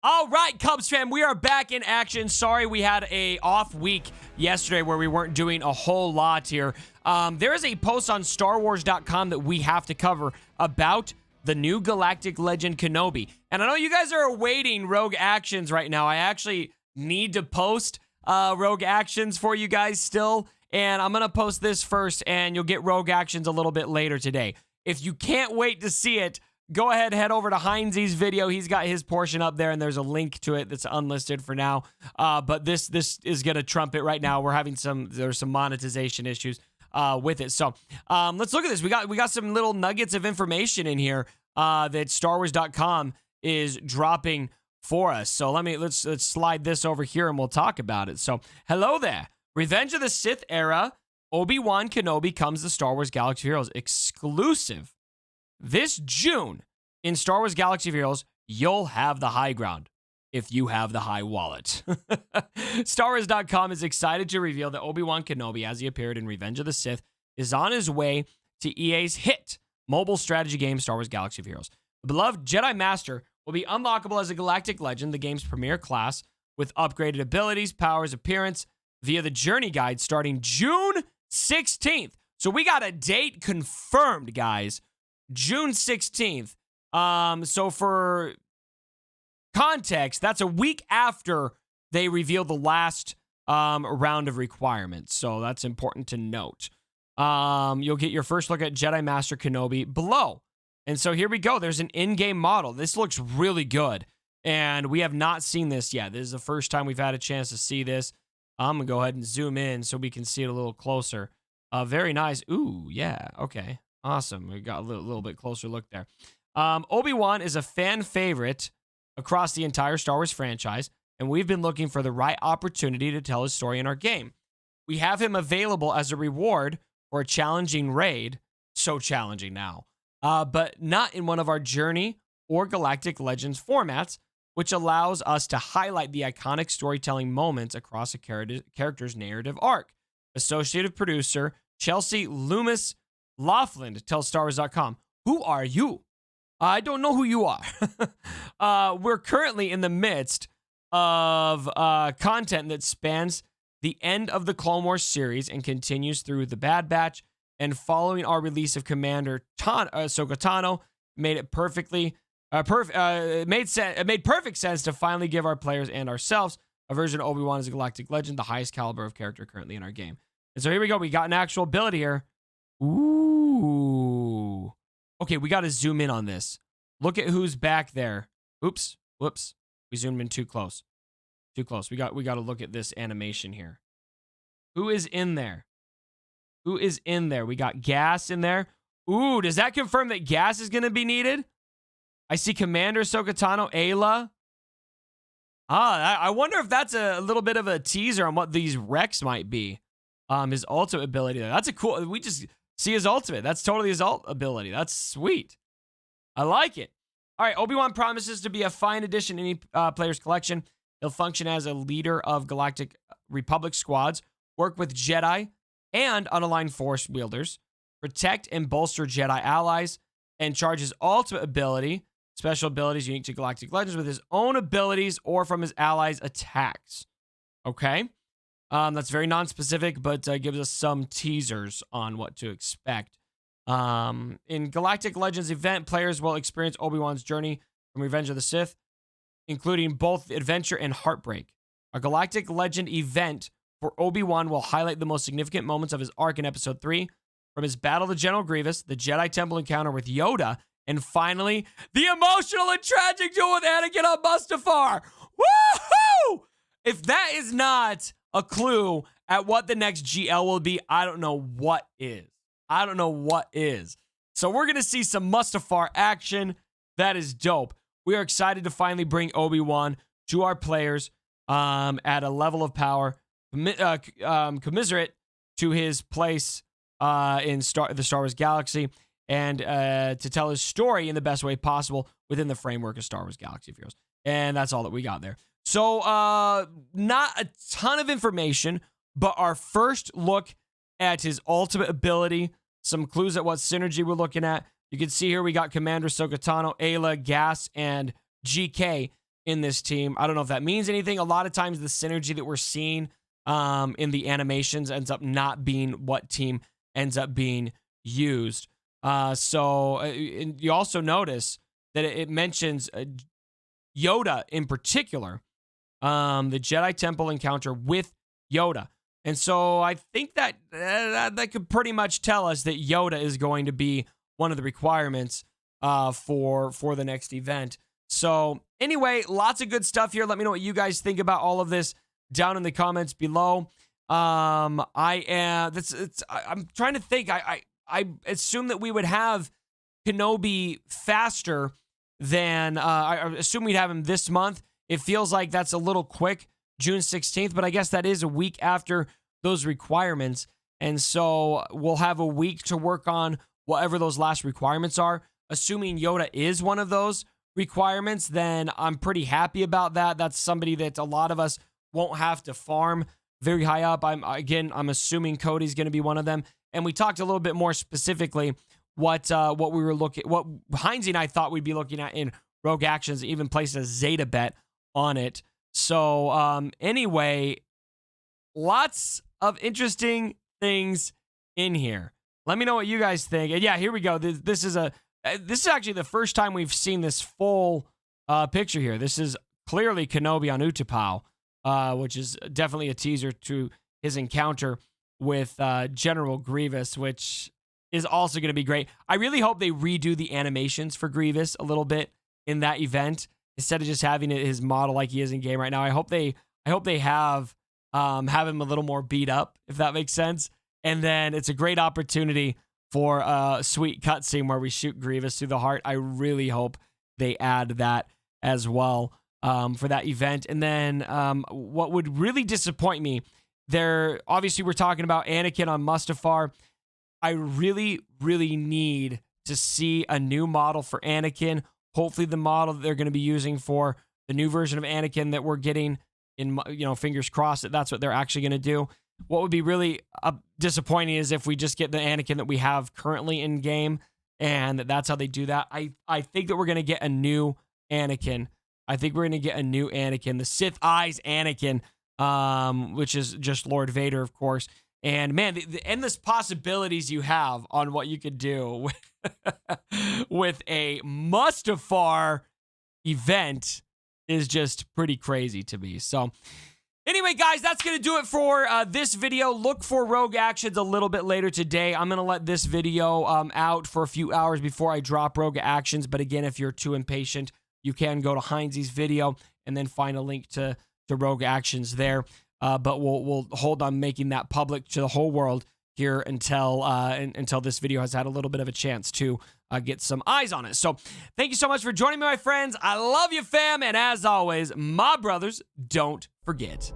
All right, Cubs fan, we are back in action. Sorry we had a off week yesterday where we weren't doing a whole lot here. There is a post on StarWars.com that we have to cover about the new Galactic Legend Kenobi. And I know you guys are awaiting Rogue Actions right now. I actually need to post Rogue Actions for you guys still. And I'm going to post this first, and you'll get Rogue Actions a little bit later today. If you can't wait to see it, go ahead, head over to Heinz's video. He's got his portion up there, and there's a link to it that's unlisted for now. But this is going to trump it right now. We're having there's some monetization issues with it. So let's look at this. We got some little nuggets of information in here that StarWars.com is dropping for us. So let's slide this over here, and we'll talk about it. So hello there. Revenge of the Sith era, Obi-Wan Kenobi comes to Star Wars Galaxy of Heroes exclusive. This June, in Star Wars Galaxy of Heroes, you'll have the high ground if you have the high wallet. StarWars.com is excited to reveal that Obi-Wan Kenobi, as he appeared in Revenge of the Sith, is on his way to EA's hit mobile strategy game, Star Wars Galaxy of Heroes. The beloved Jedi Master will be unlockable as a Galactic Legend, the game's premier class, with upgraded abilities, powers, appearance, via the Journey Guide starting June 16th. So we got a date confirmed, guys. June 16th. So for context, that's a week after they reveal the last round of requirements. So that's important to note. You'll get your first look at Jedi Master Kenobi below. And so here we go. There's an in-game model. This looks really good. And we have not seen this yet. This is the first time we've had a chance to see this. I'm going to go ahead and zoom in so we can see it a little closer. Very nice. Ooh, yeah. Okay. Awesome. We got a little bit closer look there. Obi-Wan is a fan favorite across the entire Star Wars franchise, and we've been looking for the right opportunity to tell his story in our game. We have him available as a reward for a challenging raid. So challenging now. But not in one of our Journey or Galactic Legends formats, which allows us to highlight the iconic storytelling moments across a character's narrative arc. Associated producer Chelsea Loomis Laughlin tells StarWars.com, "Who are you? I don't know who you are." We're currently in the midst of content that spans the end of the Clone Wars series and continues through the Bad Batch. And following our release of Commander Ahsoka Tano, made it made perfect sense to finally give our players and ourselves a version of Obi-Wan as a Galactic Legend, the highest caliber of character currently in our game. And so here we go. We got an actual ability here. Ooh. Okay, we got to zoom in on this. Look at who's back there. Oops. Whoops. We zoomed in too close. Too close. We got to look at this animation here. Who is in there? Who is in there? We got Gas in there. Ooh, does that confirm that Gas is going to be needed? I see Commander Ahsoka Tano, Ayla. I wonder if that's a little bit of a teaser on what these Rex might be. His ultimate ability there. That's a cool. We just see his ultimate. That's totally his ult ability. That's sweet. I like it. All right, Obi-Wan promises to be a fine addition to any player's collection. He'll function as a leader of Galactic Republic squads, work with Jedi and unaligned Force wielders, protect and bolster Jedi allies, and charge his ultimate ability, special abilities unique to Galactic Legends, with his own abilities or from his allies' attacks. Okay? That's very non-specific, but gives us some teasers on what to expect. In Galactic Legends event, players will experience Obi-Wan's journey from Revenge of the Sith, including both adventure and heartbreak. A Galactic Legend event for Obi-Wan will highlight the most significant moments of his arc in Episode 3, from his battle to General Grievous, the Jedi Temple encounter with Yoda, and finally, the emotional and tragic duel with Anakin on Mustafar. Woohoo! If that is not a clue at what the next GL will be, I don't know what is. I don't know what is. So we're going to see some Mustafar action. That is dope. We are excited to finally bring Obi-Wan to our players at a level of power commiserate to his place in the Star Wars galaxy, and to tell his story in the best way possible within the framework of Star Wars Galaxy of Heroes. And that's all that we got there. So not a ton of information, but our first look at his ultimate ability, some clues at what synergy we're looking at. You can see here we got Commander Ahsoka Tano, Ayla, Gas, and GK. in this team. I don't know if that means anything. A lot of times the synergy that we're seeing in the animations ends up not being what team ends up being used. And you also notice that it mentions Yoda in particular, the Jedi Temple encounter with Yoda. And so I think that that could pretty much tell us that Yoda is going to be one of the requirements for the next event. So anyway, lots of good stuff here. Let me know what you guys think about all of this down in the comments below. I'm trying to think. I assume that we would have Kenobi faster than I assume we'd have him this month. It feels like that's a little quick, June 16th, but I guess that is a week after those requirements. And so we'll have a week to work on whatever those last requirements are. Assuming Yoda is one of those requirements, then I'm pretty happy about that. That's somebody that a lot of us won't have to farm very high up. I'm assuming Cody's going to be one of them. And we talked a little bit more specifically what we were what Heinze and I thought we'd be looking at in Rogue Actions, even placed a Zeta bet on it. So anyway, lots of interesting things in here. Let me know what you guys think. And yeah, here we go. This is actually the first time we've seen this full picture here. This is clearly Kenobi on Utapau, which is definitely a teaser to his encounter with General Grievous, which is also going to be great. I really hope they redo the animations for Grievous a little bit in that event instead of just having his model like he is in game right now. I hope they have him a little more beat up, if that makes sense. And then it's a great opportunity for a sweet cutscene where we shoot Grievous through the heart. I really hope they add that as well for that event. And then what would really disappoint me, obviously we're talking about Anakin on Mustafar. I really, really need to see a new model for Anakin. Hopefully the model that they're going to be using for the new version of Anakin that we're getting in, fingers crossed that that's what they're actually going to do. What would be really disappointing is if we just get the Anakin that we have currently in game and that's how they do that. I think that we're going to get a new Anakin. I think we're going to get a new Anakin, the Sith Eyes Anakin, which is just Lord Vader, of course. And man, the endless possibilities you have on what you could do with a Mustafar event is just pretty crazy to me. So anyway, guys, that's going to do it for this video. Look for Rogue Actions a little bit later today. I'm going to let this video out for a few hours before I drop Rogue Actions. But again, if you're too impatient, you can go to Heinze's video and then find a link to Rogue Actions there. But we'll hold on making that public to the whole world here until this video has had a little bit of a chance to get some eyes on it. So thank you so much for joining me, my friends. I love you, fam. And as always, my brothers, don't forget